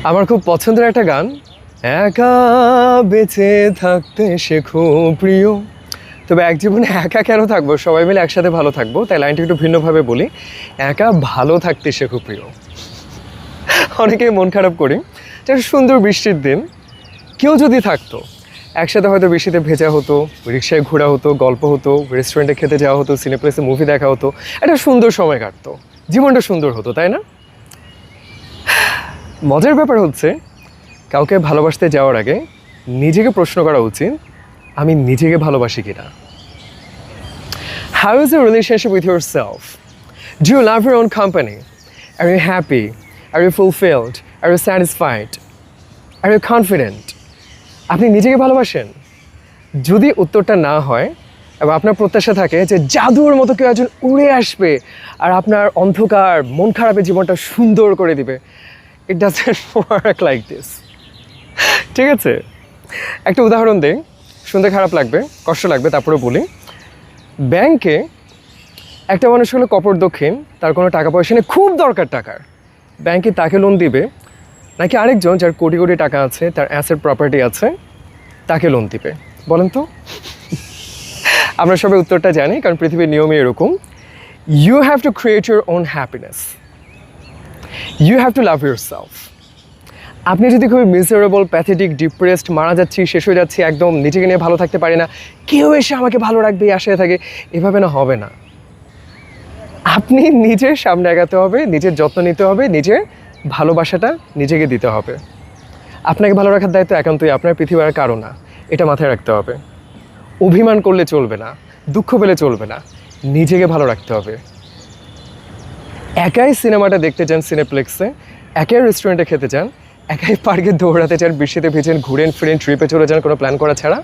আমার খুব পছন্দের একটা গান, একা বেঁচে থাকতে শেখো প্রিয়। তবে এক জীবনে একা কেন থাকবো, সবাই মিলে একসাথে ভালো থাকবো, তাই লাইনটা একটু ভিন্নভাবে বলি, একা ভালো থাকতে শেখো প্রিয়। অনেকেই মন খারাপ করি যে সুন্দর বৃষ্টির দিন কেউ যদি থাকতো, একসাথে হয়তো বৃষ্টিতে ভেজা হতো, রিক্সায় ঘোরা হতো, গল্প হতো, রেস্টুরেন্টে খেতে যাওয়া হতো, সিনেপ্লেসে মুভি দেখা হতো, একটা সুন্দর সময় কাটতো, জীবনটা সুন্দর হতো, তাই না? মজার ব্যাপার হচ্ছে, কাউকে ভালোবাসতে যাওয়ার আগে নিজেকে প্রশ্ন করা উচিত, আমি নিজেকে ভালোবাসি কিনা। How is your relationship with your self? Do you love your own company? Are you happy? Are you fulfilled? Are you satisfied? Are you confident? আপনি নিজেকে ভালোবাসেন? যদি উত্তরটা না হয় এবং আপনার প্রত্যাশা থাকে যে জাদুর মতো কেউ একজন উড়ে আসবে আর আপনার অন্ধকার মন খারাপের জীবনটা সুন্দর করে দিবে, it doesn't work like this. ঠিক আছে, একটা উদাহরণ দেই, শুনতে খারাপ লাগবে, কষ্ট লাগবে, তারপরে বলি। ব্যাংকে একটা মানুষ হলো কপর দক্ষিণ, তার কোনো টাকা পয়সা নেই, খুব দরকার টাকার। ব্যাংকে তাকে লোন দিবে নাকি আরেকজন যার কোটি কোটি টাকা আছে, তার অ্যাসেট প্রপার্টি আছে, তাকে লোন দিবে? বলেন তো। আমরা সবাই উত্তরটা জানি, কারণ পৃথিবীর নিয়মই এরকম। You have to create your own happiness, you have to love your self. আপনি যদি খুবই মিজারেবল, প্যাথেটিক, ডিপ্রেসড, মারা যাচ্ছি, শেষ হয়ে যাচ্ছি, একদম নিজেকে নিয়ে ভালো থাকতে পারি না, কেউ এসে আমাকে ভালো রাখবে এই আশায় থাকে, এভাবে না হবে না। আপনি নিজের সামনে আগাতে হবে, নিজের যত্ন নিতে হবে, নিজের ভালোবাসাটা নিজেকে দিতে হবে। আপনাকে ভালো রাখার দায়িত্ব একান্তই আপনার, পৃথিবীর কারো না, এটা মাথায় রাখতে হবে। অভিমান করলে চলবে না, দুঃখ পেলে চলবে না, নিজেকে ভালো রাখতে হবে। একাই সিনেমাটা দেখতে চান সিনেপ্লেক্সে, একাই রেস্টুরেন্টে খেতে চান, একাই পার্কে দৌড়াতে চান, বৃষ্টিতে ভিজেন, ঘুরেন ফিরেন, ট্রিপে চলে যান, কোনো প্ল্যান করা ছাড়া,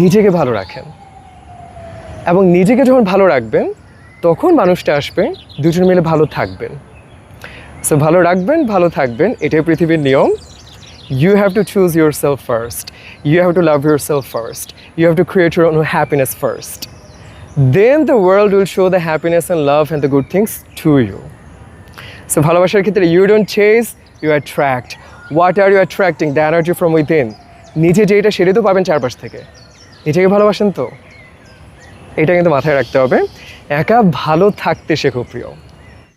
নিজেকে ভালো রাখেন। এবং নিজেকে যখন ভালো রাখবেন তখন মানুষটা আসবে, দুজন মিলে ভালো থাকবেন। সো ভালো রাখবেন, ভালো থাকবেন, এটাই পৃথিবীর নিয়ম। You have to choose yourself first. You have to love yourself first. You have to create your own happiness first. Then the world will show the happiness and love and the good things to you. So ভালোবাসার ক্ষেত্রে you don't chase, you attract. What are you attracting? The energy from within. নিজে যেটা সেটাই তো পাবেন চারপাশ থেকে। নিজেকে ভালোবাসেন তো? এটা কিন্তু মাথায় রাখতে হবে। একা ভালো থাকতে শেখো প্রিয়।